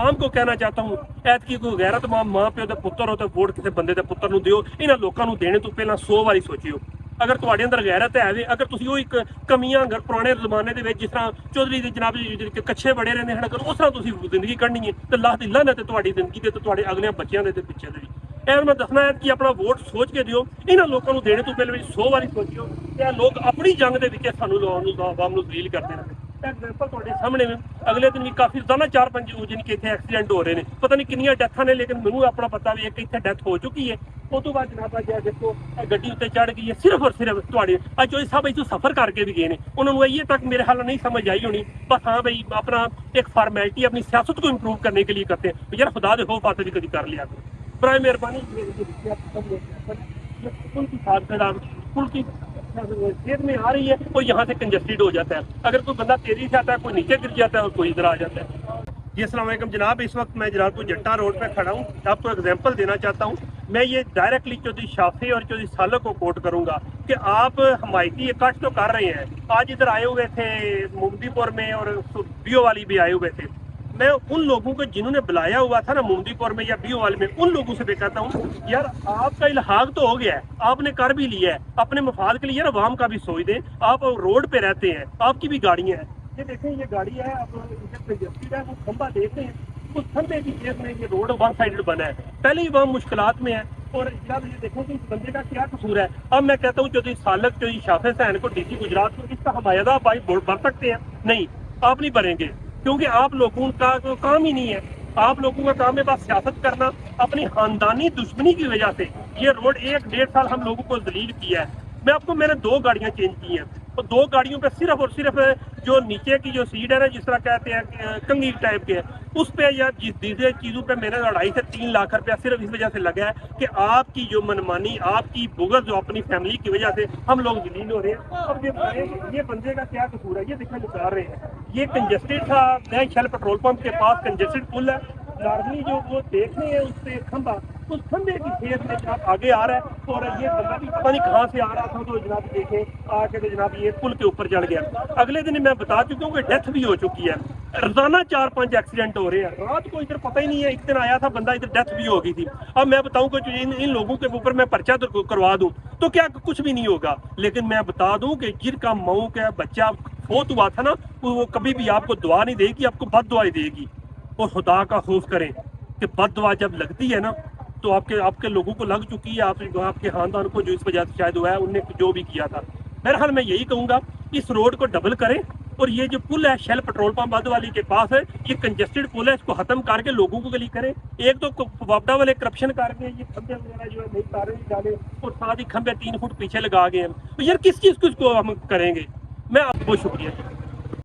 आवाम को कहना चाहता हूँ, ऐतकी कोई गैरत मां प्यो दे पुत्तर हो तो वोट किसी बंदे दे पुत्तर नूं दिओ। इन्हां लोकां नूं देने तो पहलां 100 वारी सोचिओ। अगर तुहाडे अंदर गैरत है, अगर तुसीं ओही कमियां अगर पुराने जमाने दे विच जिस तरह चौधरी दे जनाब जी कच्छे बड़े रहिंदे हन, अगर उस तरह तुसीं जिंदगी कढनी है तो अल्लाह दी लानत है तुहाडी जिंदगी ते तुहाडे अगले बच्चों दे पिछे दे। ਇਹ ਮੈਂ ਦੱਸਣਾ ਹੈ ਕਿ ਆਪਣਾ ਵੋਟ ਸੋਚ ਕੇ ਦਿਓ। ਇਹਨਾਂ ਲੋਕਾਂ ਨੂੰ ਦੇਣੇ ਤੋਂ ਪਹਿਲਾਂ 100 ਵਾਰੀ ਸੋਚਿਓ। ਇਹ ਲੋਕ ਆਪਣੀ ਜੰਗ ਦੇ ਵਿੱਚ ਸਾਨੂੰ ਆਵਾਮ ਨੂੰ ਜ਼ਲੀਲ ਕਰਦੇ ਨੇ। एग्जाम्पल ਤੁਹਾਡੇ ਸਾਹਮਣੇ ਅਗਲੇ ਦਿਨ ਵੀ ਕਾਫੀ ਰੋਜ਼ਾਨਾ 4-5 ਜਿਨ ਕਿ ਇੱਥੇ ਐਕਸੀਡੈਂਟ ਹੋ ਰਹੇ ਨੇ, ਪਤਾ ਨਹੀਂ ਕਿੰਨੀਆਂ ਡੈਥਾਂ ਨੇ, ਲੇਕਿਨ ਮੈਨੂੰ ਆਪਣਾ ਪਤਾ ਵੀ ਇੱਕ ਇੱਥੇ ਡੈਥ ਹੋ ਚੁੱਕੀ ਹੈ। ਉਸ ਤੋਂ ਬਾਅਦ ਜਨਾਬ ਜੀ ਦੇਖੋ ਗੱਡੀ ਉੱਤੇ ਚੜ੍ਹ ਗਈ ਹੈ, ਸਿਰਫ ਔਰ ਸਿਰਫ ਤੁਹਾਡੇ ਅੱਜ ਉਹ ਸਾਹਿਬ ਇੱਥੋਂ ਸਫ਼ਰ ਕਰਕੇ ਵੀ ਗਏ ਨੇ, ਉਹਨਾਂ ਨੂੰ ਇਹ ਤੱਕ ਮੇਰੇ ਹਾਲ नहीं समझ आई होनी बस हाँ भाई अपना एक फॉर्मेलिटी अपनी सियासत को इम्प्रूव करने के लिए करते हैं। यार खुदा दे खौफ आते भी कभी कर लिया करो, बराए मेहरबानी पुल की पुल की खेत में आ रही है और यहाँ से कंजस्टेड हो जाता है। अगर कोई बंदा तेजी से आता है, कोई नीचे गिर जाता है और कोई इधर आ जाता है। जी अस्सलाम वालेकुम जनाब, इस वक्त मैं जलालपुर जट्टा रोड पे खड़ा हूँ। आपको एग्जांपल देना चाहता हूँ। मैं ये डायरेक्टली चौधरी शाफी और चौधरी सालक को कोट करूँगा कि आप हमायती इकट्ठ तो कर रहे हैं। आज इधर आए हुए थे मुमदीपुर में और बीओ वाली भी आए हुए थे। मैं उन लोगों को जिन्होंने बुलाया हुआ था ना मुमदीपुर में या बीओ वाले में, उन लोगों से भी कहता हूँ यार आपका इल्हाक तो हो गया है, आपने कर भी लिया है अपने मफाद के लिए, यार अवाम का भी सोच दें। आप रोड पे रहते हैं, आपकी भी गाड़ियाँ हैं। ये देखें ये गाड़ी है, आप है वो खंबा देख रहे हैं, उस खंबे की जेब में ये रोड वन साइडेड बना है। पहले ही वहाँ मुश्किलात में है और जब ये देखो कि इस बंदे का क्या कसूर है। अब मैं कहता हूँ चौधरी सालक चौधरी शाफे हुसैन को डीसी गुजरात को इसका हमायदा भाई भर सकते हैं? नहीं, आप नहीं भरेंगे, क्योंकि आप लोगों का तो काम ही नहीं है। आप लोगों का काम है बस सियासत करना। अपनी खानदानी दुश्मनी की वजह से ये रोड 1-1.5 साल हम लोगों को जलील किया है। मैंने 2 गाड़ियां चेंज की हैं और 2 गाड़ियों पे सिर्फ और सिर्फ जो नीचे की जो सीट है ना, जिस तरह कहते हैं कंगी टाइप के, उस पे या जिस दूसरे चीज़ों पे मैंने 2.5 से 3 लाख रुपया सिर्फ इस वजह से लगा है कि आपकी जो मनमानी, आपकी बुग़्ज़ जो अपनी फैमिली की वजह से हम लोग जलील हो रहे हैं। अब ये बंदे का क्या कसूर है, ये दिखा निकाल रहे हैं। ये कंजस्टेड था, नया शेल पेट्रोल पंप के पास कंजस्टेड पुल है। नॉर्मली जो वो देखने हैं उस पर खंबा, उस खंबे की खेत में जनाब आगे आ रहा है और ये बंदा भी पता नहीं कहाँ से आ रहा था, तो जनाब देखें आके तो जनाब ये पुल के ऊपर चढ़ गया। अगले दिन मैं बता चुका हूँ कि डेथ भी हो चुकी है। रोजाना 4-5 एक्सीडेंट हो रहे हैं। रात को इधर पता ही नहीं है, एक दिन आया था बंदा, इधर डेथ भी हो गई थी। अब मैं बताऊँ कि इन लोगों के ऊपर मैं पर्चा करवा दूँ तो क्या कुछ भी नहीं होगा, लेकिन मैं बता दूँ कि जिनका मऊ का बच्चा फोत हुआ था ना, वो कभी भी आपको दुआ नहीं देगी, आपको बद दुआ देगी। और खुदा का खौफ करें कि बद दुआ जब लगती है ना तो आपके लोगों को लग चुकी है, आपके खानदान को जो इस वजह से शायद हुआ है, उनने जो भी किया था। बहरहाल मैं यही कहूँगा इस रोड को डबल करें और ये जो पुल है शेल पेट्रोल पंप बद वाली के पास है, ये कंजस्टेड पुल है, इसको खत्म करके लोगों को गली करें। एक तो वापडा वाले करप्शन करके ये खंबे वगैरह जो है नहीं तारे डाले और साथ ही खंबे 3 फुट पीछे लगा गए हैं। तो यार किस चीज़ को इसको हम करेंगे? मैं आपको शुक्रिया।